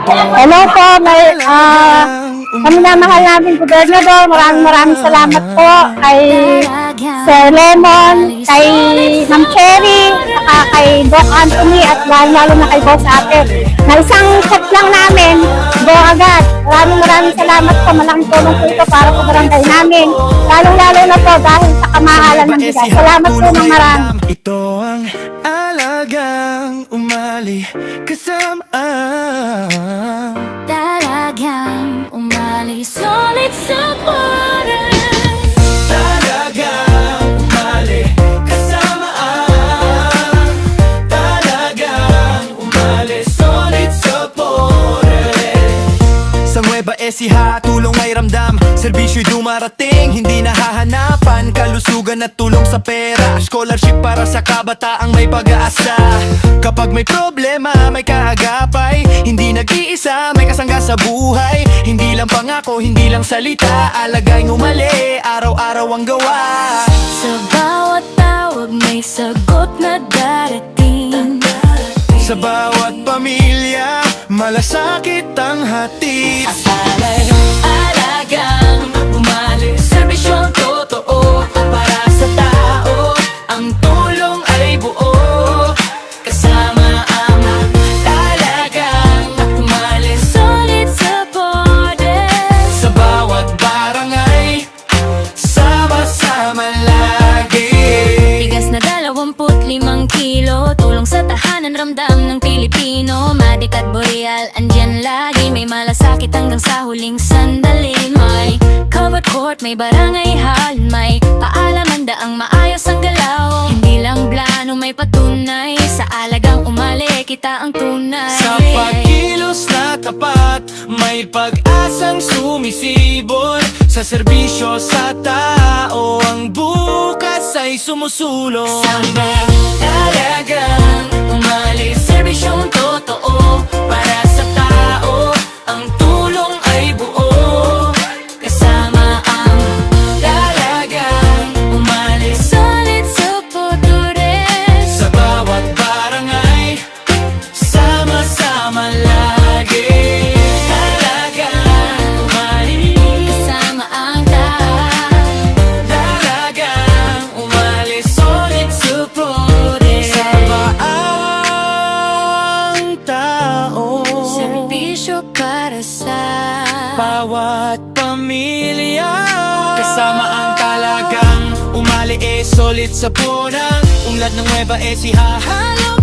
Hello po, kami na mahal namin Gobernador. Maraming salamat po kay Sir Lemon, kay Ma'am Cherry, saka kay Doc Anthony at lalo na kay Boss Ate. Na isang set lang namin, go agad. Maraming salamat po. Malaking tulong po ito para sa barangay namin. Lalong-lalo na po dahil sa kamahalan ng bigas. Salamat po ng marami. Ito ang alagang umali kasama. Talagang umali, solid sa parang. Talagang umali kasama. Talagang umali, solid support. Sa Nueva Ecija, tulong ay ramdam. Servisyo'y dumarating, hindi nahahanapan. Kalusugan at tulong sa pera. Scholarship para sa kabataang may pag-asa. Kapag may problema, may kaagapay. Hindi nag-iisa, may kasangga sa buhay. Hindi lang pangako, hindi lang salita. Alagay umali, araw-araw ang gawa. Sa bawat tawag may sagot na darating. Sa bawat pamilya, malasakit ang hatid. Asalay, alagang umali, serbisyong totoo para sa tao. Ang tulong ay buo, kasama ang talagang umali, solid supported. Sa bawat barangay, sama-sama lagi. Bigas na 25 kilo, tulong sa tahanan, ramdam ng Pilipino. Madik at Boreal, andyan lagi. May malasakit hanggang sa huling sandali. May covered court, may barangay hall. May paalaman daang maayos ang galaw. Hindi lang plano, may patunay. Sa alagang umali, kita ang tunay. Sa pagkilos na tapat, may pag-asang sumisibol. Sa serbisyo sa tao, ang bukas ay sumusulong. Talagang umali, serbisyong totoo para sa tao. Ang tulong ay buo, kasama ang talagang umali, solid supported. Sa bawat barangay, sama-sama lagi. Talagang umali, kasama ang Talagang umali, solid supported. Sa baang tao, serbisyo para sa bawat pamilya. Kasama ang talagang umali, solid sa punang unlad ng Nueva Ecija. halo